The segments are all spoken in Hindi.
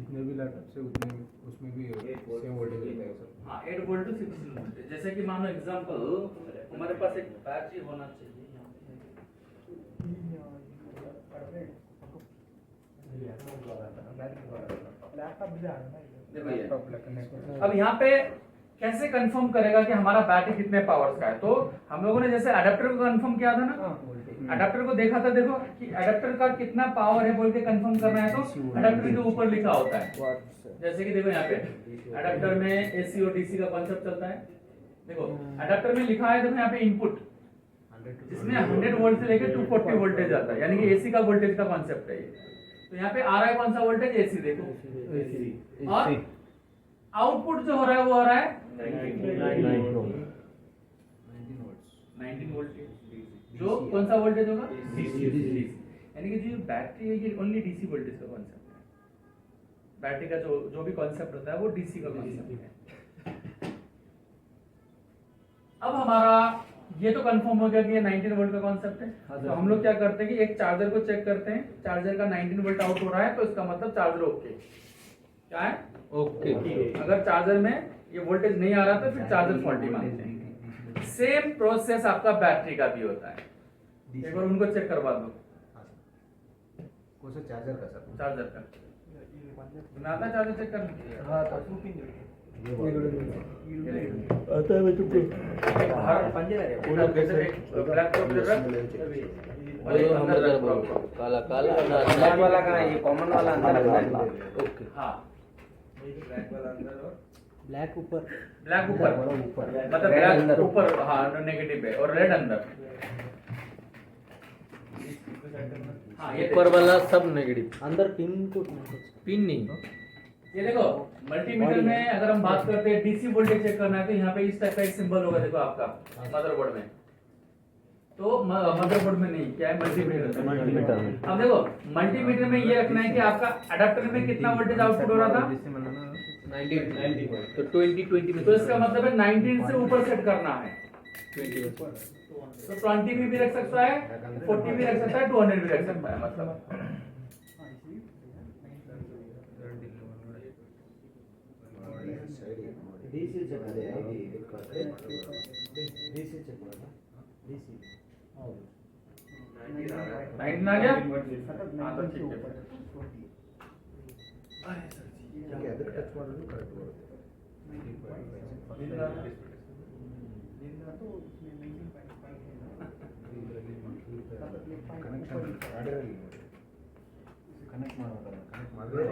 जितने भी लैपटॉप से उतने उसमें भी सेम वोल्टेज रहता है सर। हाँ 8 वोल्ट टू 16 वोल्ट। जैसे कि मानो एग्जांपल हमारे पास एक बैटरी होना चाहिए अब यहाँ पे कैसे कंफर्म करेगा कि हमारा बैटरी कितने पावर्स का है। तो हम लोगों ने जैसे अडेप्टर को कंफर्म किया था ना, अडेप्टर को देखा था, देखो कि अडेप्टर का कितना पावर है बोल के कंफर्म करना है तो अडेप्टर के ऊपर लिखा होता है। जैसे कि देखो यहाँ पे अडेप्टर में एसी और डीसी का कॉन्सेप्ट चलता है। देखो अडेप्टर में लिखा है, देखो यहाँ पे इनपुट जिसमें 100 वोल्ट से लेकर 240 वोल्टेज आता है, यानी कि एसी का वोल्टेज का कॉन्सेप्ट है ये। तो यहाँ पे आ रहा है कौन सा वोल्टेज, एसी। देखो और आउटपुट जो हो रहा है वो आ रहा है 19 वोल्ट। जो कौन सा वोल्टेज होगा, डीसी। यानी कि जो बैटरी है ये ओनली डीसी वोल्टेज का कॉन्सेप्ट है। बैटरी का जो भी कॉन्सेप्ट होता है वो डीसी का कॉन्सेप्ट है। अब हमारा ये तो कंफर्म हो गया कि ये 19 वोल्ट का कॉन्सेप्ट है। तो हम लोग क्या करते हैं कि एक चार्जर को चेक करते हैं, चार्जर का 19 वोल्ट आउट हो रहा है तो इसका मतलब चार्जर ओके। क्या है, ओके। अगर चार्जर में ये वोल्टेज नहीं आ रहा तो फिर चार्जर फॉल्टी मानते हैं। सेम प्रोसेस आपका बैटरी का भी होता है। एक बार उनको चेक करवा दो। कौन सा चार्जर का सर? चार्जर का मैं आता चार्जर चेक करने। हाँ आता है मैं तुमको काला काला ब्लैक वाला का ये कॉमन वाला अंदर है। ओके हाँ, ब्लैक ऊपर मतलब ब्लैक ऊपर हाँ नेगेटिव है और रेड अंदर। हाँ ये ऊपर वाला सब नेगेटिव, अंदर पिन नहीं। ये देखो मल्टीमीटर में अगर हम बात करते हैं डीसी वोल्टेज चेक करना है तो यहाँ पे इस टाइप का एक सिंबल होगा, देखो आपका मदरबोर्ड में। तो मदरबोर्ड में नहीं, क्या है मल्टीमीटर में। अब देखो मल्टीमीटर में ये रखना है कि आपका अडेप्टर में कितना वोल्टेज आउटपुट हो रहा था, 90 तो 20 में। तो इसका मतलब है 19 से ऊपर सेट करना है। तो 20 भी रख सकता है, 40 भी रख सकता है, 200 भी रख सकता है। मतलब डीसी चेक करे डीसी चेक करा डीसी 19 आ गया। हाँ तो ठीक है। ठीक है ಅದಕ್ಕೆ ಟಚ್ ಮಾಡಿದ್ರು ಕರೆಕ್ಟ್ ಬರುತ್ತೆ ಕನೆಕ್ಟ್ ಮಾಡಬೇಕಲ್ಲ, ಕನೆಕ್ಟ್ ಮಾಡಿದ್ರೆ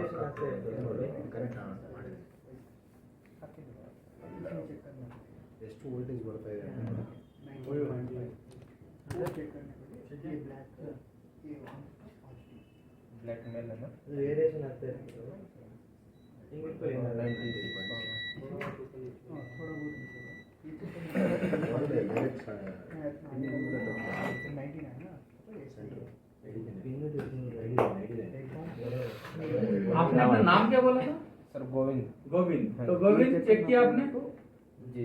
ಕನೆಕ್ಟ್ ಮಾಡಿದ್ರೆ ಎಷ್ಟು ವೋಲ್ಟೇಜ್ ಬರ್ತಾ ಇದೆ ಅಂತ ಬ್ಲ್ಯಾಕ್ ಮೇಲೆ ವೇರಿಯೇಷನ್ ಆಗ್ತಾ ಇದೆ ಹಿಂಗಿತ್ತು ಏನು 99 आपने अपना नाम क्या बोला था सर? गोविंद। गोविंद। तो गोविंद चेक किया आपने? जी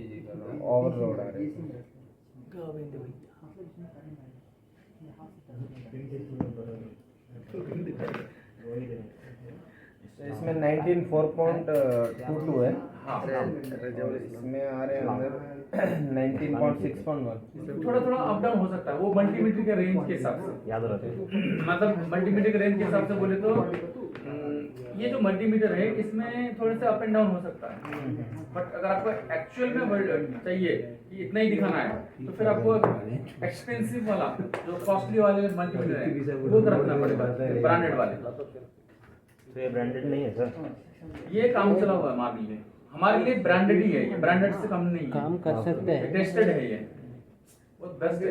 ओवरलोड आ रही है। गोविंद इसमें 19.4.22 है। हाँ इसमें आ रहे हैं अंदर 19.6.1। थोड़ा थोड़ा अप डाउन हो सकता है, वो मल्टीमीटर के रेंज के हिसाब से याद रहते हैं। मतलब मल्टीमीटर के रेंज के हिसाब से बोले तो ये जो मल्टीमीटर है इसमें थोड़े से अप एंड डाउन हो सकता है। बट अगर आपको एक्चुअल में चाहिए कि इतना ही दिखाना है तो फिर आपको एक्सपेंसिव वाला जो कॉस्टली वाले मल्टीमीटर है वो रखना पड़ेगा, ब्रांडेड वाले। तो ये ब्रांडेड नहीं है सर? ये काम चला हुआ है हमारे लिए, हमारे लिए ब्रांडेड ही है ये, ब्रांडेड से कम नहीं है, काम कर सकते हैं। टेस्टेड है ये, बहुत बेस्ट है।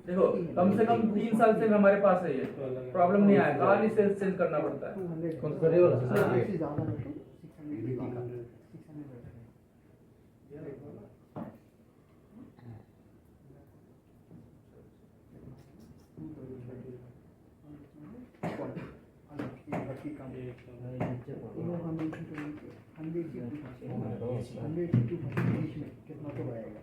देखो कम से कम 3 साल से हमारे पास है ये, प्रॉब्लम नहीं आया, खाली सेल्स चेंज करना पड़ता है। कौन सा ये वाला? कितना तो आएगा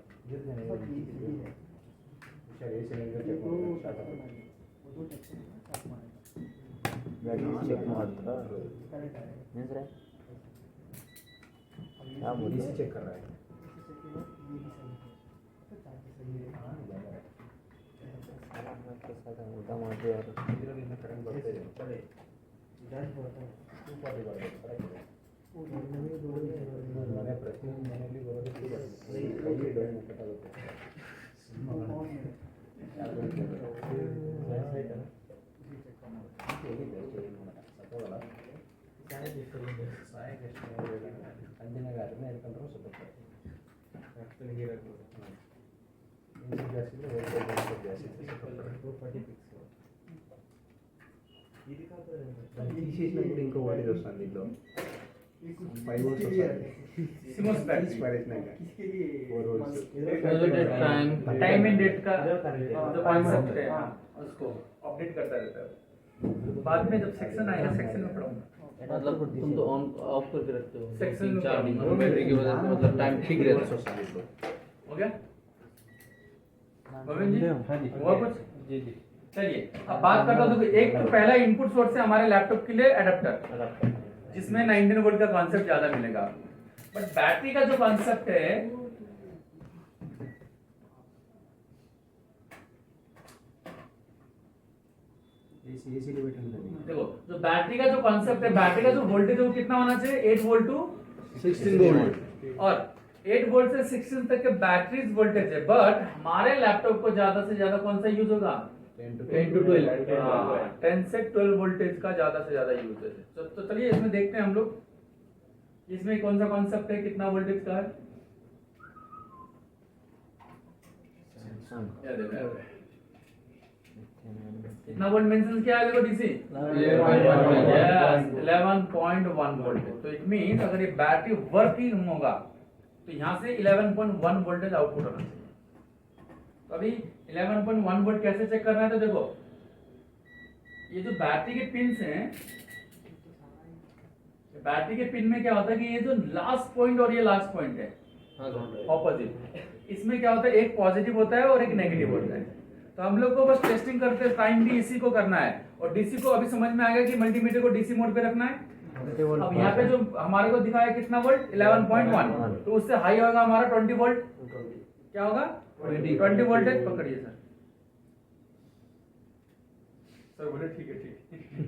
चेक हाँ बोलिए। डीसी चेक कर रहा है। ಊಟ ಮಾಡಿ ಅವರು ಇದರಿಂದ ಕರೆಂಟ್ ಬರ್ತಾ ಇದೆ चले जांच होता है 240 ಬರಬೇಕು ಕರೆಕ್ಟ್ नवी जोड़ी ಮನೆ ಪ್ರತಿಯೊಂದು ಮನೆಯಲ್ಲಿ ಬರೋದು 240 ಡೌನ್ ಕಟ್ಟಾಗುತ್ತೆ ಸತ್ತೋಗಲ್ಲ ಸಾಯಕ್ಕೆ ಎಷ್ಟು ಸಂಜೆನಾಗ ಅದನ್ನೇ ಹೇಳ್ಕೊಂಡ್ರು ಸತ್ತೋಗ್ತಾರೆ ರಕ್ತದಲ್ಲಿ ಹೀರಾಗ್ಬೋದು ಇಂಜಿನ್ ಗ್ಯಾಸ್ ಇದ್ರೆ ಗ್ಯಾಸ್ ಇದ್ರೆ ಸತ್ತೋಗ್ತಾರೆ ఇది కాదు తీసేసినప్పుడు ఇంకో వాడి వస్తుంది దీంట్లో 5 వోల్ట్స్ వస్తుంది सिमोस बैटरी తీసిపారేసినాక 4 వోల్ట్స్ टाइम एंड डेट का जो करंट है। जो कॉन्सेप्ट है उसको अपडेट करता रहता है। बाद में जब सेक्शन आएगा सेक्शन में पढ़ूंगा। मतलब तुम तो ऑन ऑफ करके रखते हो सेक्शन में चार्जिंग पढ़ूंगा। बैटरी की वजह से मतलब टाइम ठीक रहता है। వస్తుంది దీంట్లో हो गया गोविंद जी? हाँ जी। हुआ कुछ? जी जी चलिए अब बात करता हूँ। देखो एक तो पहला इनपुट सोर्स है हमारे लैपटॉप के लिए एडाप्टर, जिसमें 19 वोल्ट का कॉन्सेप्ट ज्यादा मिलेगा। बट बैटरी का जो कॉन्सेप्ट है ఏసీలో పెట్టిందండి देखो, जो बैटरी का जो कॉन्सेप्ट है, बैटरी का जो वोल्टेज है वो कितना होना चाहिए? 8 वोल्ट टू 16 वोल्ट और 8 वोल्ट से 16 तक के बैटरीज वोल्टेज है। बट हमारे लैपटॉप को ज्यादा से ज्यादा कौन सा यूज होगा? 10 to 12 10 से 12 वोल्टेज का ज्यादा से ज्यादा यूज है। तो चलिए इसमें देखते हैं हम लोग, इसमें कौन सा कॉन्सेप्ट है, कितना वोल्टेज का है। क्या देखा है? कितना वोल्ट मेंशन किया है? देखो डीसी 11.1 वोल्ट। तो इट मीन अगर ये बैटरी वर्किंग होगा तो यहाँ से 11.1 वोल्टेज आउटपुट होना चाहिए। तो अभी 11.1 वोल्ट कैसे चेक करना है? तो देखो ये जो बैटरी के पिन्स हैं, बैटरी के पिन में क्या होता है कि ये जो लास्ट पॉइंट और ये लास्ट पॉइंट है हाँ सर ऑपोजिट, इसमें क्या होता है एक पॉजिटिव होता है और एक नेगेटिव होता है। तो हम लोग को बस टेस्टिंग करते टाइम भी इसी को करना है। और डीसी को अभी समझ में आ गया कि मल्टीमीटर को डीसी मोड पे रखना है। अब यहाँ पे जो हमारे को दिखाया कितना वोल्ट 11.1, तो उससे हाई होगा हमारा 20 वोल्ट। क्या होगा 20 वोल्टेज। पकड़िए सर, सर बोले ठीक है ठीक है।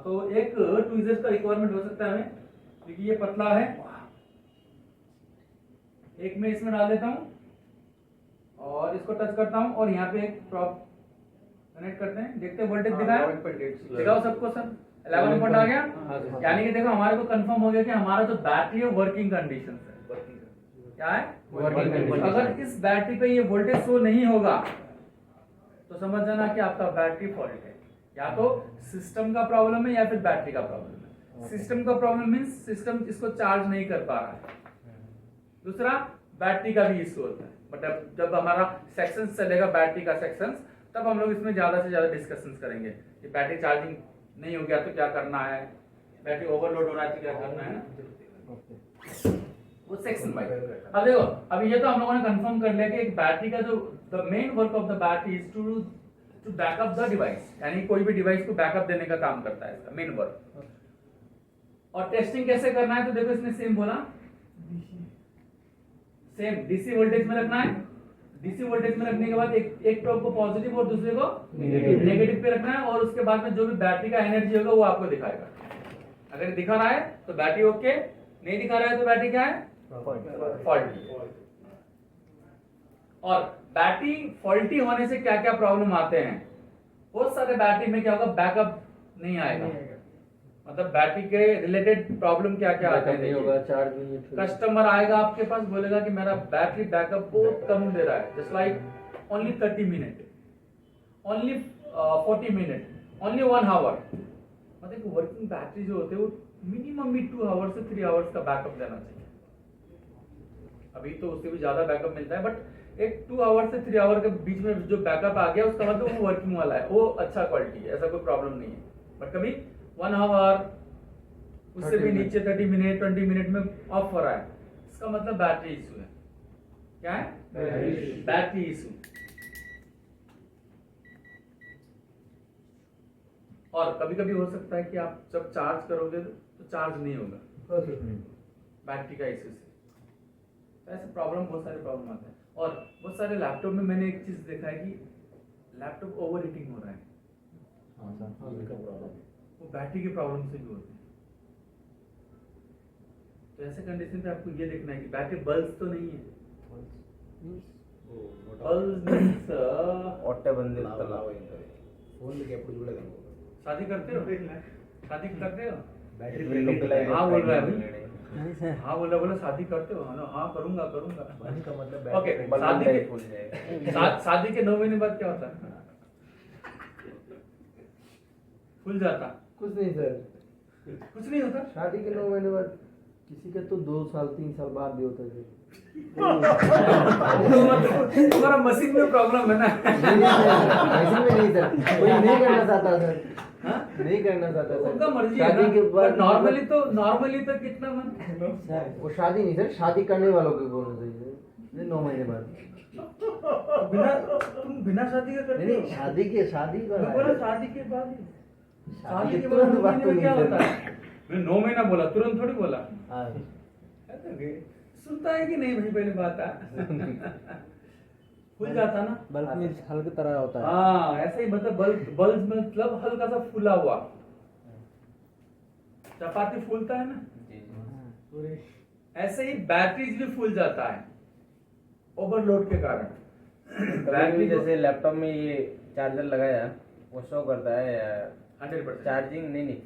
तो एक ट्वीजर का रिक्वायरमेंट हो सकता है हमें, क्योंकि ये पतला है। एक मैं इसमें डाल देता हूँ और इसको टच करता हूँ और यहाँ पे एक प्रॉप कनेक्ट करते हैं। देखते हैं वोल्टेज दिखाया, दिखाओ सबको सर 11 वोल्ट आ गया। यानी कि देखो हमारे को कंफर्म हो गया कि हमारा जो बैटरी है वर्किंग कंडीशन है। क्या है? Working condition. अगर इस बैटरी पे ये वोल्टेज शो नहीं होगा तो समझ जाना कि आपका बैटरी फॉल्ट है। या तो सिस्टम का प्रॉब्लम है या फिर बैटरी का प्रॉब्लम है। सिस्टम का प्रॉब्लम मीन्स सिस्टम इसको चार्ज नहीं कर पा रहा है। दूसरा बैटरी का भी इशू होता है। बट जब हमारा सेक्शन चलेगा बैटरी का सेक्शन, तब हम लोग इसमें ज्यादा से ज्यादा डिस्कशन करेंगे कि बैटरी चार्जिंग नहीं हो गया तो क्या करना है, बैटरी ओवरलोड हो रहा है तो क्या करना है, वो सेक्शन वाइज। अब देखो अभी ये तो हम लोगों ने कंफर्म कर लिया कि एक बैटरी का जो the main work of the battery is to back up the device, यानी कोई भी डिवाइस को बैकअप देने का काम करता है इसका मेन वर्क। और टेस्टिंग कैसे करना है? तो देखो इसने सेम बोला, सेम डीसी वोल्टेज में रखना है। डीसी वोल्टेज में रखने के बाद एक प्रोब को पॉजिटिव और दूसरे को नेगेटिव पे रखना है। और उसके बाद में जो भी बैटरी का एनर्जी होगा वो आपको दिखाएगा। अगर दिखा रहा है तो बैटरी ओके, नहीं दिखा रहा है तो बैटरी क्या है? फॉल्टी। और बैटरी फॉल्टी होने से क्या क्या प्रॉब्लम आते हैं? बहुत सारे बैटरी में क्या होगा, बैकअप नहीं आएगा। मतलब बैटरी के रिलेटेड प्रॉब्लम क्या क्या आते हैं? नहीं होगा, चार्ज नहीं है। कस्टमर आएगा आपके पास, बोलेगा कि मेरा बैटरी बैकअप बहुत कम दे रहा है, just like only 30 minute, only 40 minute, only 1 hour. मतलब वर्किंग बैटरी जो होते हैं वो मिनिमम भी 2 आवर्स से 3 आवर्स का बैकअप देना चाहिए। अभी तो उससे भी ज्यादा बैकअप मिलता है, बट एक 2 आवर से 3 आवर के बीच में जो बैकअप आ गया उसका मतलब वो वर्किंग वाला है, वो अच्छा क्वालिटी है, ऐसा कोई प्रॉब्लम नहीं है। बट कभी 1 आवर उससे भी नीचे 30 मिनट 20 मिनट में ऑफ हो रहा है, इसका मतलब बैटरी इशू है। क्या है? Battery issue. और कभी कभी हो सकता है कि आप जब चार्ज करोगे तो चार्ज नहीं होगा। बैटरी का इश्यू से। तो ऐसे प्रॉब्लम, बहुत सारे प्रॉब्लम आते हैं। और बहुत सारे लैपटॉप में मैंने एक चीज देखा है कि लैपटॉप ओवर हीटिंग हो रहा है, हाँ सर, इनका प्रॉब्लम वो बैटरी की प्रॉब्लम से भी होते हैं। तो ऐसे कंडीशन पे आपको ये देखना है कि बैटरी बल्ब तो नहीं है, बल्ब मींस ಹೊಟ್ಟೆ ಬಂದಿರುತ್ತಲ್ಲ ಫೋನ್ ಎప్పుడు చూడలేదు शादी करते हो, शादी करते हो? ಬ್ಯಾಟರಿ हाँ बोल रहा है भाई, नहीं सर, हाँ बोल रहा, बोला शादी करते हो? हाँ करूंगा करूंगा। बंद का मतलब ओके, बैटरी शादी के फूल जाएगा। शादी के 9 महीने बाद क्या होता है? फूल जाता? कुछ नहीं सर, कुछ नहीं होता। शादी के 9 महीने बाद किसी का तो 2 साल 3 साल बाद भी होता है सर। तुम्हारा मशीन में प्रॉब्लम है ना। ऐसे में नहीं सर, कोई नहीं करना चाहता सर, हाँ? नहीं करना चाहता सर। उनका मर्जी है शादी के ना। बाद नॉर्मली तो कितना मन सर वो शादी नहीं सर, शादी करने वालों को बोलना चाहिए 9 महीने बाद। तुम बिना शादी का करते नहीं हो? नहीं, शादी के शादी मैं वाला बोला है। शादी के बाद ही। शादी शादी के के बाद 9 तुरंत बाद महीने तो में क्या नहीं होता सर। है? मैं 9 महीना बोला, तुरंत थोड़ी बोला। हाँ सुनता है कि नहीं भाई, पहले बात है। फूल जाता ना। बल्ब में हल्की तरह होता है। हाँ ऐसे ही, मतलब बल्ब मतलब हल्का सा फूला हुआ। चपाती फूलता है ना, ऐसे ही बैटरीज भी फूल जाता है ओवरलोड के कारण। बैटरी जैसे लैपटॉप में ये चार्जर लगाया वो शो करता है 100%। चार्जिंग नहीं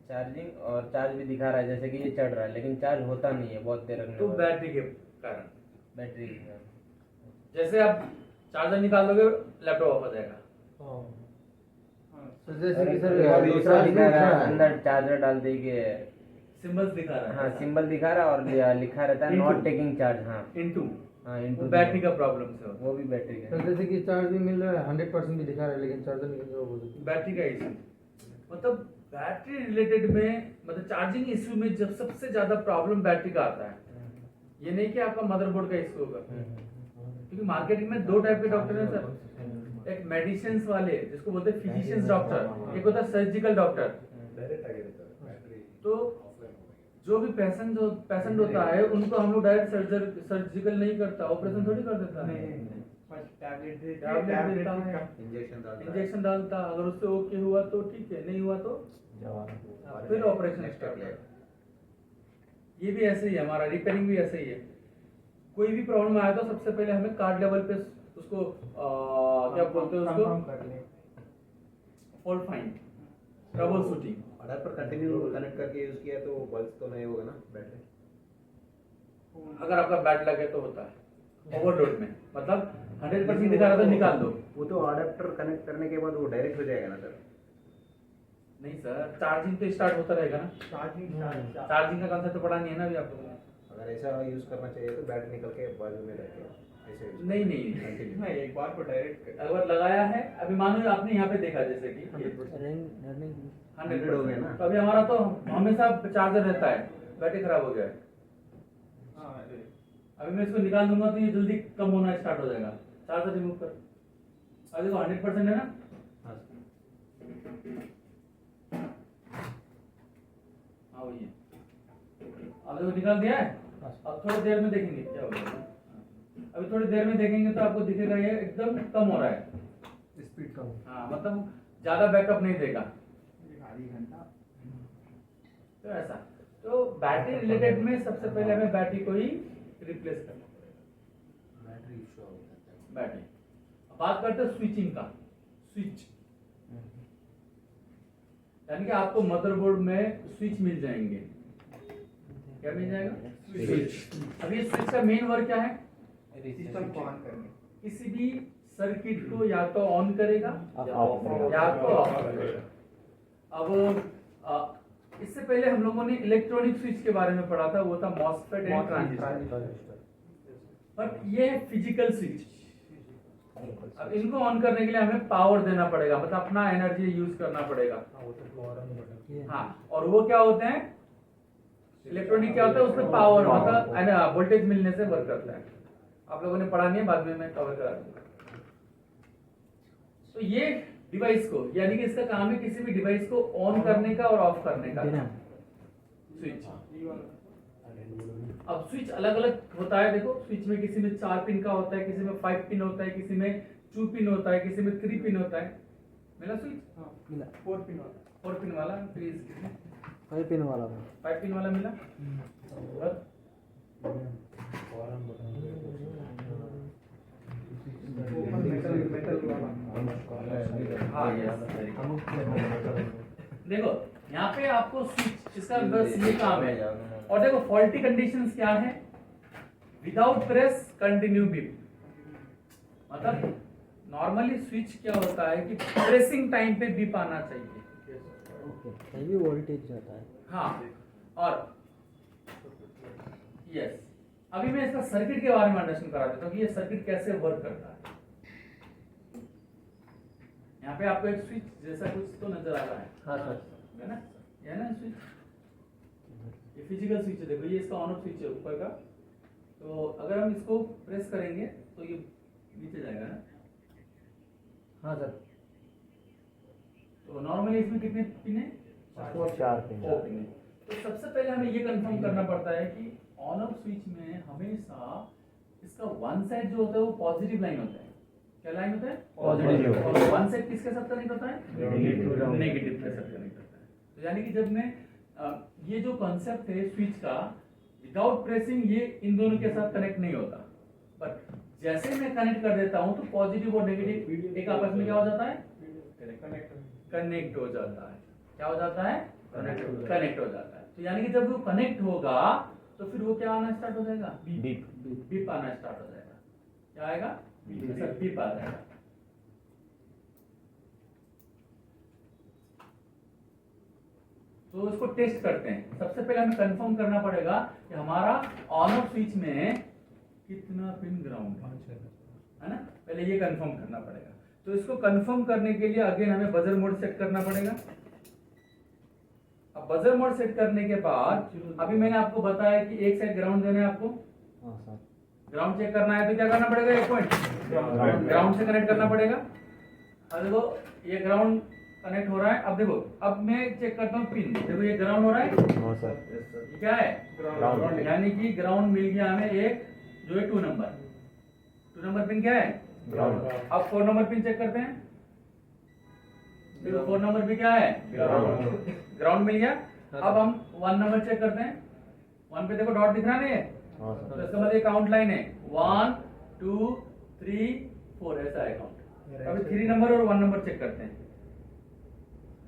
चार्जिंग और चार्ज भी दिखा रहा है जैसे कि ये चढ़ रहा है लेकिन चार्ज होता नहीं है बहुत देर रखने तो के बाद। बैटरी के कारण, बैटरी जैसे आप चार्जर निकाल दोगे लैपटॉप ऑफ हो जाएगा। तो जैसे कि सर अभी दूसरा दूसरा दिखा रहा है है। अंदर चार्जर डाल दे के सिंबल्स दिखा रहा हाँ है सिंबल दिखा रहा है और लिखा रहता है Into. Not taking charge. हाँ इनटू, हाँ वो इनटू बैटरी का प्रॉब्लम से होता वो भी बैटरी तो का जैसे कि चार्ज भी मिल रहा है 100% भी दिखा रहा है, लेकिन चार्जर नहीं हो बोलते। है। बैटरी का इशू मतलब बैटरी रिलेटेड में, मतलब चार्जिंग इशू में जब सबसे ज्यादा प्रॉब्लम बैटरी का आता है। ये नहीं कि आपका मदरबोर्ड का इशू होगा, क्योंकि मार्केटिंग में 2 टाइप के डॉक्टर हैं सर। एक मेडिसिन्स वाले जिसको बोलते हैं फिजिशियंस डॉक्टर, एक होता है सर्जिकल डॉक्टर। ಡೈರೆಕ್ಟ್ ಆಗಿರುತ್ತೆ ಬ್ಯಾಟರಿ तो जो भी पेशेंट होता है उनको हम लोग डायरेक्ट सर्जिकल नहीं करता, ऑपरेशन थोड़ी कर देता है। टैबलेट देता है, ಇಂಜೆಕ್ಷನ್ इंजेक्शन डालता, अगर उससे ओके हुआ तो ठीक है, नहीं हुआ तो फिर ऑपरेशन स्टार्ट कर। ये भी ऐसे ही है, हमारा रिपेयरिंग भी ऐसे ही है। कोई भी प्रॉब्लम आया तो सबसे पहले हमें कार्ड लेवल पे उसको क्या बोलते हैं उसको, fault find, trouble shooting. Adapter continue connect करके यूज किया तो बल्ब तो नहीं होगा ना बैटरी। अगर आपका बैट लगे तो होता है ओवरलोड में, मतलब 100% दिखा रहा था निकाल दो। वो तो अडाप्टर कनेक्ट करने के बाद वो डायरेक्ट हो जाएगा ना सर। नहीं सर, चार्जिंग तो स्टार्ट होता रहेगा ना। चार्जिंग का कंसेप्ट तो पढ़ा नहीं है ना अभी आप लोगों ने। अगर ऐसा यूज करना चाहिए तो बैटरी निकल के बाजू में रखे ऐसे use नहीं करना। नहीं, Continue। एक बार को डायरेक्ट अगर लगाया है, अभी मानो आपने यहाँ पे देखा जैसे कि रनिंग 100 हो गया ना। तो अभी हमारा तो हमेशा चार्जर रहता है, बैटरी खराब हो गया है। अभी मैं इसको निकाल दूंगा तो ये जल्दी कम होना स्टार्ट हो जाएगा। चार्जर रिमूव कर, अभी तो 100% है ना। हाँ हाँ वही है, अब देखो निकाल दिया है। अब थोड़ी देर में देखेंगे क्या होगा। अभी थोड़ी देर में देखेंगे तो आपको दिखेगा ये एकदम कम हो रहा है, स्पीड कम। हाँ मतलब ज्यादा बैकअप नहीं देगा। आधी घंटा तो ऐसा, तो बैटरी रिलेटेड में सबसे पहले हमें बैटरी को ही रिप्लेस करना पड़ेगा। बैटरी इशू हो जाता है। बैटरी, अब बात करते हैं स्विचिंग का। स्विच यानी कि आपको मदरबोर्ड में स्विच मिल जाएंगे। क्या मिल जाएगा? स्विच। अब ये स्विच का मेन वर्क क्या है? सिस्टम को ऑन करने। किसी भी सर्किट को या तो ऑन करेगा या तो ऑफ करेगा। अब इससे पहले हम लोगों ने इलेक्ट्रॉनिक स्विच के बारे में पढ़ा था, वो था मॉसफेट एंड ट्रांजिस्टर। बट ये है फिजिकल स्विच। अब इनको ऑन करने के लिए हमें पावर देना पड़ेगा, मतलब अपना एनर्जी यूज करना पड़ेगा। हाँ, और वो क्या होते हैं, इलेक्ट्रॉनिक क्या होता है, उसमें पावर मतलब वोल्टेज मिलने से वर्क करता है। आप लोगों ने पढ़ा नहीं है, बाद में मैं कवर करा दूंगा। तो ये डिवाइस को, यानी कि इसका काम है किसी भी डिवाइस को ऑन करने का और ऑफ करने का स्विच। अब स्विच अलग अलग होता है, देखो स्विच में किसी में 4 पिन का होता है, किसी में 5 पिन होता है, किसी में 2 पिन होता है, किसी में 3 पिन होता है। मिला स्विच? हाँ मिला 4 पिन वाला 4 पिन वाला प्लीज, 5 पिन वाला था। 5 पिन वाला मिला? और ओपन मेटल वाला हाँ yes, very good। देखो यहाँ पे आपको स्विच, इसका बस ये काम है। और देखो फॉल्टी कंडीशंस क्या है? Without press continue beep. मतलब नॉर्मली स्विच क्या होता है कि प्रेसिंग टाइम पे बीप आना चाहिए। ओके, तभी वोल्टेज जाता है। हाँ, और यस, अभी मैं इसका सर्किट के बारे में अंडरस्टैंड करा देता हूँ कि ये सर्किट कैसे वर्क करता है। यहाँ पे आपको एक स्विच जैसा कुछ तो नजर आ रहा है। हाँ सर। है ना? ये है ना स्विच? ये फिजिकल स्विच है, देखो ये इसका ऑन ऑफ स्विच है ऊपर का। तो अगर हम इसको प्रेस करेंगे तो ये नीचे जाएगा ना? हाँ सर। तो नॉर्मली इसमें कितने पिन है? 4 पिन। 4 पिन है। तो सबसे पहले हमें ये कंफर्म करना पड़ता है कि ऑन ऑफ स्विच में हमेशा इसका वन साइड जो होता है वो पॉजिटिव लाइन होता है। क्या लाइन होता है? पॉजिटिव। और वन साइड किसके साथ कनेक्ट होता है? नेगेटिव के साथ कनेक्ट होता है। तो यानी कि जब मैं ये जो कॉन्सेप्ट है स्विच का, विदाउट प्रेसिंग ये इन दोनों के साथ कनेक्ट नहीं होता, बट जैसे मैं कनेक्ट कर देता हूं तो पॉजिटिव और नेगेटिव एक आपस में क्या हो जाता है? कनेक्ट हो जाता है। क्या हो जाता है? कनेक्ट हो जाता है। तो यानी कि जब वो कनेक्ट होगा तो फिर वो क्या आना स्टार्ट हो जाएगा? बीप। बीप आना स्टार्ट हो जाएगा। क्या आएगा? बीप आ जाएगा। तो इसको टेस्ट करते हैं। सबसे पहले हमें कंफर्म करना पड़ेगा कि हमारा ऑन ऑफ स्विच में कितना पिन ग्राउंड है ना? पहले ये कंफर्म करना पड़ेगा। तो इसको कंफर्म करने के लिए अगेन हमें बजर मोड सेट करना पड़ेगा। अब बजर मोड सेट करने के बाद अभी मैंने आपको बताया कि एक साइड ग्राउंड देना है आपको। हाँ सर। ग्राउंड चेक करना है तो क्या करना पड़ेगा? एक पॉइंट ग्राउंड से कनेक्ट करना पड़ेगा। अब देखो ये ग्राउंड कनेक्ट हो रहा है। अब देखो, अब मैं चेक करता हूँ पिन। देखो ये ग्राउंड हो रहा है। हाँ सर। ये क्या है? ग्राउंड। यानी कि ग्राउंड मिल गया हमें एक, जो है 2 नंबर। 2 नंबर पिन क्या है? ग्राउंड। अब 4 नंबर पिन चेक करते हैं। देखो 4 नंबर पिन क्या है? ग्राउंड मिल गया। अब हम 1 नंबर चेक करते हैं। 1 पे देखो डॉट दिख रहा नहीं है? हाँ तो सर। इसका मतलब ये काउंट लाइन है 1 2 3 4 ऐसा है काउंट। अभी 3 नंबर और 1 नंबर चेक करते हैं।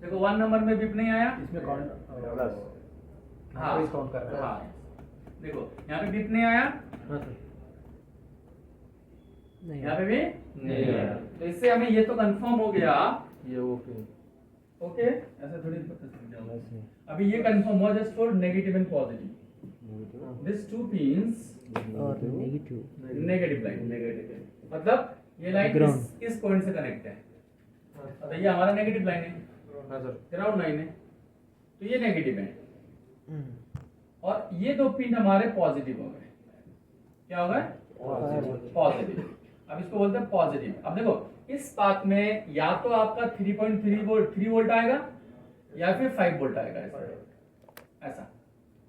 देखो 1 नंबर में बीप नहीं आया। इसमें काउंट प्लस। हाँ काउंट कर रहा है। हाँ, देखो यहाँ पे बीप नहीं आया, हाँ सर। नहीं यहाँ पे भी नहीं आया। तो इससे हमें ये तो कंफर्म हो गया। ये ओके। ओके, ऐसा थोड़ी पता चल जाओ। बस नहीं। अभी ये कंफर्म हुआ just for negative and positive. This 2 pins और नेगेटिव। नेगेटिव लाइन, नेगेटिव मतलब ये लाइन Ground। इस पॉइंट से कनेक्ट है। तो ये हमारा नेगेटिव लाइन है, हाँ सर। ग्राउंड लाइन है, तो ये नेगेटिव है। और ये 2 पिन हमारे पॉजिटिव हो गए। क्या हो गए? पॉजिटिव। अब इसको बोलते हैं पॉजिटिव। अब देखो इस पाथ में या तो आपका 3 वोल्ट आएगा या फिर 5 वोल्ट आएगा। ऐसा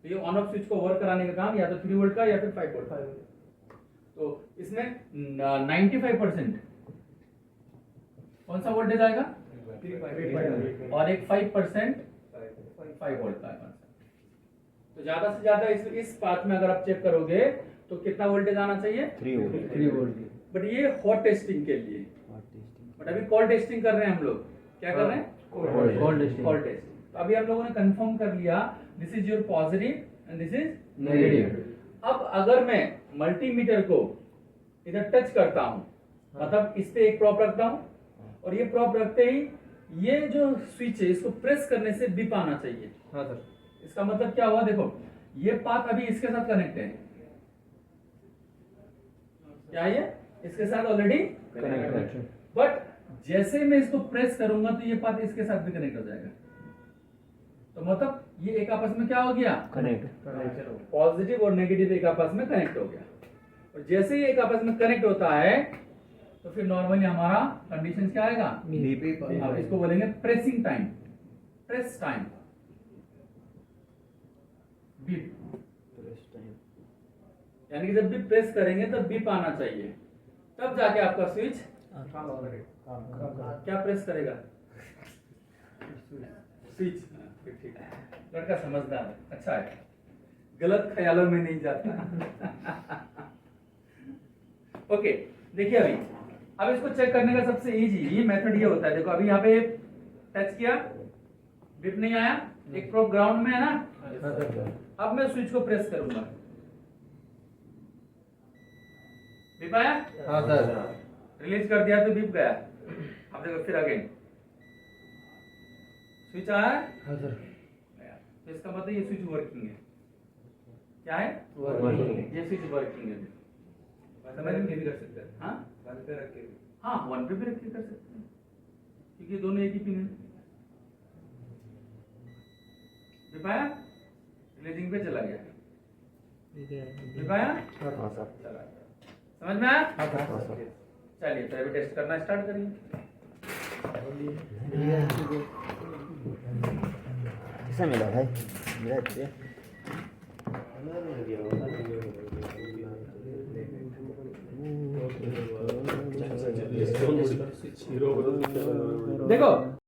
तो ये ऑन ऑफ स्विच को वर्क कराने का काम या तो 3 वोल्ट का या फिर 5 वोल्ट का। तो इसमें 95% कौन सा वोल्टेज आएगा? और एक 5% 5 वोल्ट का। तो ज्यादा से ज्यादा इस पाथ में अगर आप चेक करोगे तो कितना वोल्टेज आना चाहिए? 3 वोल्ट। बट ये हॉट टेस्टिंग के लिए। बट अभी कोल्ड टेस्टिंग कर रहे हैं हम लोग। क्या कर रहे हैं? Cold testing. Cold testing. तो अभी हम लोगों ने कंफर्म कर लिया this is your positive and this is negative. अब अगर मैं मल्टीमीटर को इधर टच करता हूं, मतलब इस पे एक प्रॉप रखता हूं और ये प्रॉप रखते ही ये जो स्विच है इसको प्रेस करने से बीप आना चाहिए। हाँ सर। इसका मतलब क्या हुआ? देखो ये पाथ अभी इसके साथ कनेक्ट है। क्या ये इसके साथ ऑलरेडी कनेक्ट। बट जैसे मैं इसको प्रेस करूंगा तो ये पाथ इसके साथ भी कनेक्ट हो जाएगा। तो मतलब ये एक आपस में क्या हो गया? कनेक्ट। पॉजिटिव और नेगेटिव एक आपस में कनेक्ट हो गया। और जैसे ही एक आपस में कनेक्ट होता है तो फिर नॉर्मली हमारा कंडीशन क्या आएगा? आप इसको बोलेंगे pressing time, press time, beep. यानी कि जब भी प्रेस करेंगे तब बीप आना चाहिए, तब जाके आपका स्विच क्या प्रेस करेगा, स्विच। ठीक है, लड़का समझदार है, अच्छा है, गलत ख्यालों में नहीं जाता। ओके, देखिए अभी अब इसको चेक करने का सबसे इजी मेथड ये होता है। देखो अभी यहाँ पे टच किया, बीप नहीं आया, एक प्रोब ग्राउंड में है ना। अब मैं स्विच को प्रेस करूंगा, बीप आया, हाँ सर। रिलीज कर दिया तो बीप गया। अब देखो फिर अगेन स्विच आया, हाँ सर। तो इसका मतलब ये स्विच वर्किंग है। क्या है? वर्किंग। ये स्विच वर्किंग है। समझ में भी कर सकते हैं। हाँ, वन पे रख के, हाँ वन पे भी रख के कर सकते हैं, क्योंकि दोनों एक ही पिन है। दिखाया, रिलीजिंग पे चला गया, दिखाया, हाँ सर। चला गया। समझ में आया? हाँ सर। चलिए तो अभी टेस्ट करना स्टार्ट करिए। किसे मिला भाई? मिला तुझे? देखो